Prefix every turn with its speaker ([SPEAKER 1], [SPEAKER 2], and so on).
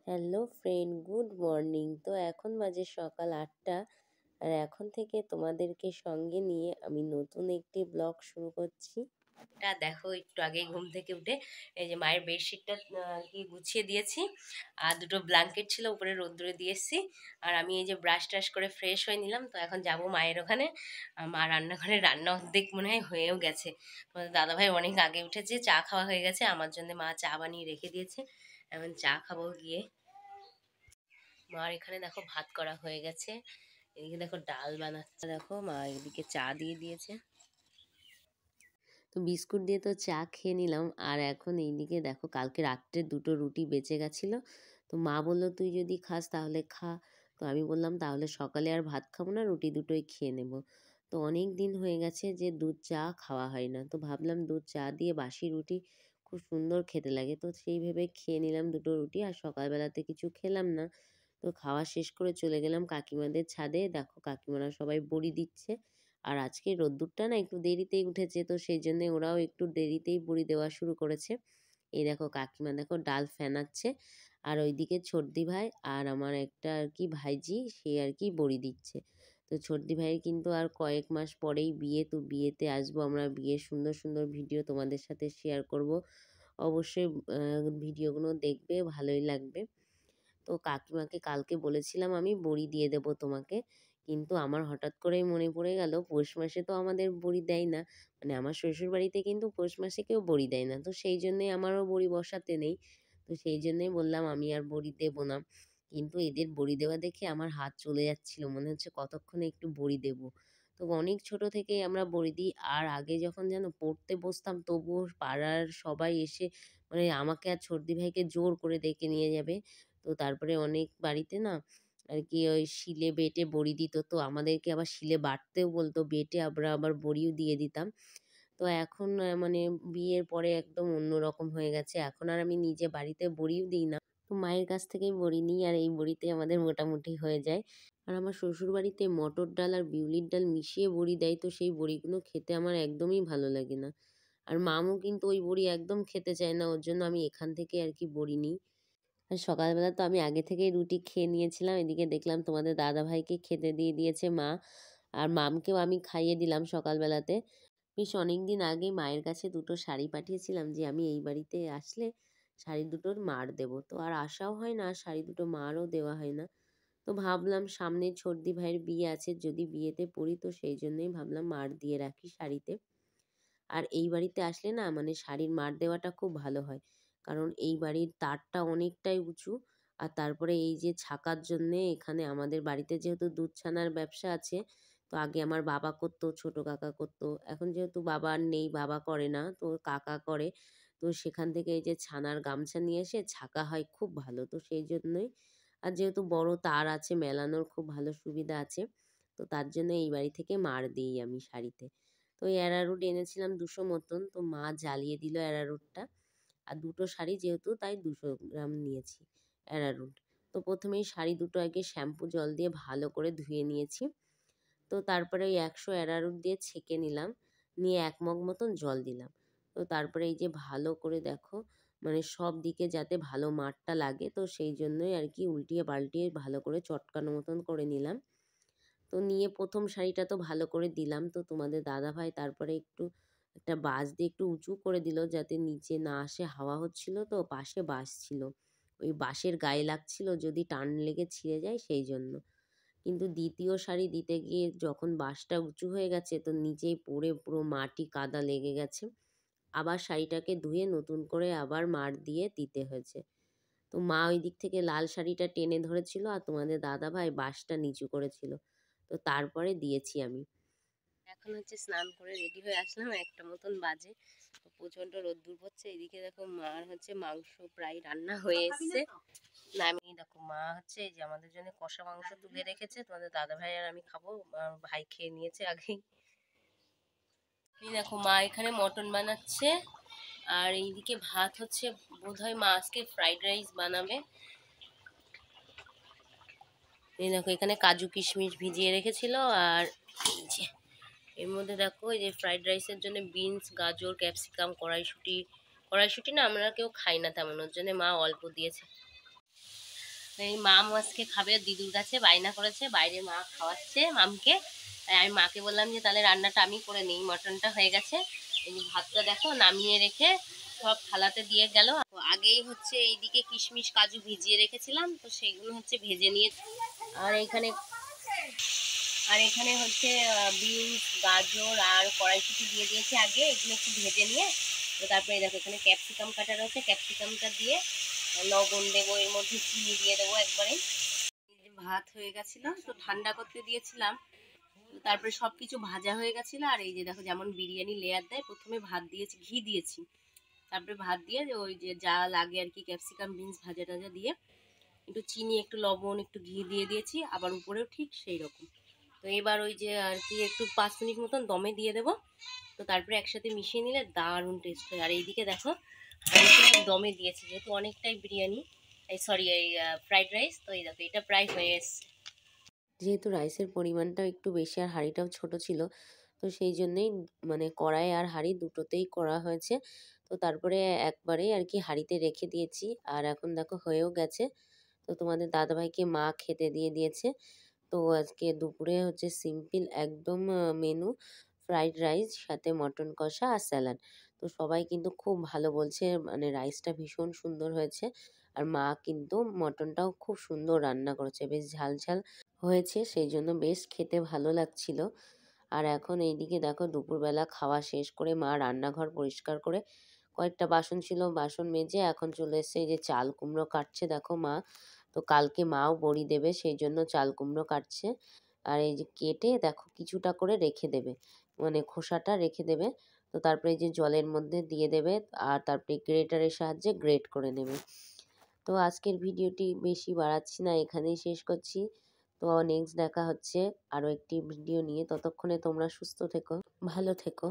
[SPEAKER 1] Hello friend, good morning. তো এখন বাজে সকাল ৮টা, আর এখন থেকে তোমাদেরকে সঙ্গে নিয়ে আমি নতুন একটি ব্লগ শুরু করছি। এটা দেখো, একটু আগে ঘুম থেকে উঠে এই যে মায়ের বেডশিটটা কি গুছিয়ে দিয়েছি, আর দুটো ব্ল্যাঙ্কেট ছিল উপরে রোদ্দুরে দিয়েছি। আর আমি এই যে ব্রাশ টাশ করে ফ্রেশ হয়ে নিলাম। তো এখন যাব মায়ের ওখানে। মা রান্নাঘরে রান্না অর্ধেক মনে হয় হয়েও গেছে। তোমাদের দাদাভাই অনেক আগে উঠেছে, চা খাওয়া হয়ে গেছে, আমার জন্য মা চা বানিয়ে রেখে দিয়েছে। এখন চা খাবো গিয়ে। মার এখানে দেখো ভাত করা হয়ে গেছে, এদিকে দেখো ডাল বানাচ্ছে, দেখো মা এদিকে চা দিয়ে দিয়েছে। তো বিস্কুট দিয়ে তো চা খেয়ে নিলাম। আর এখন এইদিকে দেখো, কালকে রাত্রে দুটো রুটি বেঁচে গেছিলো। তো মা বললো তুই যদি খাস তাহলে খা। তো আমি বললাম তাহলে সকালে আর ভাত খাবো না, রুটি দুটোই খেয়ে নেব। তো অনেক দিন হয়ে গেছে যে দুধ চা খাওয়া হয় না, তো ভাবলাম দুধ চা দিয়ে বাসি রুটি খুব সুন্দর খেতে লাগে। তো সেই ভেবে খেয়ে নিলাম দুটো রুটি, আর সকালবেলাতে কিছু খেলাম না। তো খাওয়া শেষ করে চলে গেলাম কাকিমাদের ছাদে। দেখো কাকিমারা সবাই বড়ি দিচ্ছে। আর আজকে রোদ্দুরটা না একটু দেরিতেই উঠেছে, তো সেই জন্য ওরাও একটু দেরিতেই বড়ি দেওয়া শুরু করেছে। এই দেখো কাকিমা দেখো ডাল ফেনাচ্ছে, আর ওইদিকে ছর্দি ভাই আর আমার একটা আর কি ভাইজি, সে আর কি বড়ি দিচ্ছে। তো ছর্দি ভাইয়ের কিন্তু আর কয়েক মাস পরেই বিয়ে, তো বিয়েতে আসবো আমরা, বিয়ের সুন্দর সুন্দর ভিডিও তোমাদের সাথে শেয়ার করব। অবশ্যই ভিডিওগুলো দেখবে, ভালোই লাগবে। তো কাকিমাকে কালকে বলেছিলাম আমি বড়ি দিয়ে দেবো তোমাকে, কিন্তু আমার হঠাৎ করেই মনে পড়ে গেল পৌষ মাসে তো আমাদের বড়ি দেয় না। মানে আমার শ্বশুর বাড়িতে কিন্তু পৌষ মাসে কেউ বড়ি দেয় না, তো সেই জন্যই আমারও বড়ি বসাতে নেই। তো সেই জন্যই বললাম আমি আর বড়ি দেবো না। কিন্তু এদের বড়ি দেওয়া দেখে আমার হাত চলে যাচ্ছিল, মনে হচ্ছে কতক্ষণে একটু বড়ি দেবো। তো অনেক ছোট থেকেই আমরা বড়ি দিই। আর আগে যখন যেন পড়তে বসতাম, তবুও পাড়ার সবাই এসে মানে আমাকে আর ছর্দি ভাইকে জোর করে ডেকে নিয়ে যাবে। তো তারপরে অনেক বাড়িতে না আর কি ওই শিলে বেটে বড়ি দিত, তো আমাদেরকে আবার শিলে বাটতেও বলতো, বেটে আমরা আবার বড়িও দিয়ে দিতাম। তো এখন মানে বিয়ের পরে একদম অন্যরকম হয়ে গেছে, এখন আর আমি নিজে বাড়িতে বড়িও দিই না। তো মায়ের কাছ থেকেই বড়ি নিই, আর এই বড়িতে আমাদের মোটামুটি হয়ে যায়। আর আমার শ্বশুর বাড়িতে মটর ডাল আর বিউলির ডাল মিশিয়ে বড়ি দেয়, তো সেই বড়িগুলো খেতে আমার একদমই ভালো লাগে না। আর মামু কিন্তু ওই বড়ি একদম খেতে চায় না, ওর জন্য আমি এখান থেকে আর কি বড়ি নিই। আর সকালবেলা তো আমি আগে থেকেই রুটি খেয়ে নিয়েছিলাম। এদিকে দেখলাম তোমাদের দাদাভাইকে খেতে দিয়ে দিয়েছে মা, আর মামকেও আমি খাইয়ে দিলাম সকালবেলাতে। বেশ অনেকদিন আগে মায়ের কাছে দুটো শাড়ি পাঠিয়েছিলাম যে আমি এই বাড়িতে আসলে শাড়ি দুটোর মার দেব। তো আর আসাও হয় না, আর শাড়ি দুটো মারও দেওয়া হয় না। তো ভাবলাম সামনে ছর্দি ভাইয়ের বিয়ে আছে, যদি বিয়েতে পড়ি তো সেই জন্যই ভাবলাম মার দিয়ে রাখি শাড়িতে। আর এই বাড়িতে আসলে না মানে শাড়ির মার দেওয়াটা খুব ভালো হয়, কারণ এই বাড়ির তারটা অনেকটাই উঁচু। আর তারপরে এই যে ছাকার জন্যে এখানে আমাদের বাড়িতে যেহেতু দুধ ছানার ব্যবসা আছে, তো আগে আমার বাবা করতো, ছোট কাকা করতো, এখন যেহেতু বাবা আর নেই, বাবা করে না, তো কাকা করে। তো সেখান থেকে এই যে ছানার গামছা নিয়ে এসে ছাকা হয় খুব ভালো, তো সেই জন্যই। আর যেহেতু বড় তার আছে, মেলানোর খুব ভালো সুবিধা আছে, তো তার জন্য এই বাড়ি থেকে মার দিই আমি শাড়িতে। তো এই অ্যারারুট এনেছিলাম 200 মতন, তো মা জ্বালিয়ে দিল অ্যারারুটটা। আর দুটো শাড়ি যেহেতু, তাই 200 গ্রাম নিয়েছি অ্যারারুট। তো প্রথমেই শাড়ি দুটো আগে শ্যাম্পু জল দিয়ে ভালো করে ধুয়ে নিয়েছি। তো তারপরে ওই 100 অ্যারারুট দিয়ে ছেঁকে নিলাম, নিয়ে 1 মগ মতন জল দিলাম। তো তারপরে এই যে ভালো করে দেখো মানে সব দিকে যাতে ভালো মারটা লাগে, তো সেই জন্যই আর কি উল্টিয়ে পাল্টিয়ে ভালো করে চটকানো মতন করে নিলাম। তো নিয়ে প্রথম শাড়িটা তো ভালো করে দিলাম, তো তোমাদের দাদাভাই তারপরে একটু একটা বাঁশ দিয়ে একটু উঁচু করে দিল যাতে নিচে না আসে, হাওয়া হচ্ছিল তো পাশে বাঁশ ছিল, ওই বাঁশের গায়ে লাগছিল যদি টান লেগে ছিঁড়ে যায় সেই জন্য। কিন্তু দ্বিতীয় শাড়ি দিতে গিয়ে যখন বাঁশটা উঁচু হয়ে গেছে, তো নিচেই পড়ে পুরো মাটি কাদা লেগে গেছে। আবার শাড়িটাকে ধুয়ে নতুন করে আবার মার দিয়ে দিতে হয়েছে। তো মা ওই দিক থেকে লাল শাড়িটা টেনে ধরেছিল, আর তোমাদের দাদাভাই বাঁশটা নিচু করেছিল। তো তারপরে দিয়েছি আমি। এখন হচ্ছে স্নান করে রেডি হয়ে আসলাম, 1টা মতন বাজে। তো প্রচণ্ড রোদ্দুর পড়ছে। এদিকে দেখো মার হচ্ছে মাংস প্রায় রান্না হয়ে এসছে। না আমি দেখো মা হচ্ছে এই যে আমাদের জন্য কষা মাংস তুলে রেখেছে, তোমাদের দাদা ভাই আর আমি খাবো, ভাই খেয়ে নিয়েছে আগেই। এই দেখো মা এখানে মটন বানাচ্ছে, আর এইদিকে ভাত হচ্ছে, বোধহয় মা আজকে ফ্রাইড রাইস বানাবে। এই দেখো এখানে কাজু কিশমিশ ভিজিয়ে রেখেছিল, আর এই যে এর মধ্যে দেখো এই যে ফ্রাইড রাইসের জন্য বিনস, গাজর, ক্যাপসিকাম, কড়াইশুঁটি। কড়াইশুঁটি না আমরা কেউ খাই না তেমন, ওর জন্য মা অল্প দিয়েছে। এই মাম আজকে খাবে দিদুর কাছে, বায়না করেছে, বাইরে মা খাওয়াচ্ছে মামকে। তাই আমি মাকে বললাম যে তাহলে রান্নাটা আমি করে নিই, মটনটা হয়ে গেছে। এই যে ভাতটা দেখো নামিয়ে রেখে সব থালাতে দিয়ে গেল। আগেই হচ্ছে এইদিকে কিশমিশ কাজু ভিজিয়ে রেখেছিলাম, তো সেইগুলো হচ্ছে ভেজে নিয়ে। আর এইখানে আর এখানে হচ্ছে বিনস, গাজর আর কড়াইশুঁটি দিয়ে দিয়েছি আগে, এগুলো একটু ভেজে নিয়ে। তো তারপরে দেখো এখানে ক্যাপসিকাম কাটা রয়েছে, ক্যাপসিকামটা দিয়ে লবণ দেবো, এর মধ্যে চিনি দিয়ে দেবো একবারে। ভাত হয়ে গেছিল, তো ঠান্ডা করতে দিয়েছিলাম। তারপরে সবকিছু ভাজা হয়ে গেছিল। আর এই যে দেখো যেমন বিরিয়ানি লেয়ার দেয়, প্রথমে ভাত দিয়েছি, ঘি দিয়েছি, তারপরে ভাত দিয়ে ওই যে যা লাগে আর কি, ক্যাপসিকাম বিনস ভাজা টাজা দিয়ে একটু চিনি, একটু লবণ, একটু ঘি দিয়ে দিয়েছি, আবার উপরেও ঠিক সেই রকম। তো এবার ওই যে আর কি একটু 5 মিনিট মতন দমে দিয়ে দেবো। তো তারপরে একসাথে মিশিয়ে নিলে দারুণ টেস্ট হয়। আর এইদিকে দেখো হাঁড়িতে দমে দিয়েছি, যেহেতু অনেকটাই বিরিয়ানি, এই সরি এই ফ্রাইড রাইস। তো এই দেখো এটা প্রায় হয়ে এসছে। যেহেতু রাইসের পরিমাণটাও একটু বেশি আর হাঁড়িটাও ছোট ছিল, তো সেই জন্যেই মানে কড়াই আর হাঁড়ি দুটোতেই করা হয়েছে। তো তারপরে একবারেই আর কি হাঁড়িতে রেখে দিয়েছি। আর এখন দেখো হয়েও গেছে। তো তোমাদের দাদাভাইকে মা খেতে দিয়ে দিয়েছে। তো আজকে দুপুরে হচ্ছে সিম্পল একদম মেনু, ফ্রাইড রাইস সাথে মটন কষা আর স্যালাড। তো সবাই কিন্তু খুব ভালো বলছে, মানে রাইসটা ভীষণ সুন্দর হয়েছে। আর মা কিন্তু মটনটাও খুব সুন্দর রান্না করেছে, বেশ ঝাল ঝাল হয়েছে, সেই জন্য বেশ খেতে ভালো লাগছিল। আর এখন এইদিকে দেখো দুপুরবেলা খাওয়া শেষ করে মা রান্নাঘর পরিষ্কার করে কয়েকটা বাসন ছিল বাসন মেজে এখন চলে এসেছে এই যে চাল কুমড়ো কাটছে দেখো মা। তো কালকে মাও বড়ি দেবে, সেই জন্য চাল কুমড়ো কাটছে। আর এই যে কেটে দেখো কিছুটা করে রেখে দেবে, মানে খোসাটা রেখে দেবে। তো তারপরে এই যে জলের মধ্যে দিয়ে দেবে, আর তারপরে গ্রেটারের সাহায্যে গ্রেট করে নেবে। তো আজকের ভিডিওটি বেশি বাড়াচ্ছি না, এখানেই শেষ করছি। তো নেক্সট দেখা হচ্ছে আরও একটি ভিডিও নিয়ে, ততক্ষণে তোমরা সুস্থ থেকো, ভালো থেকো।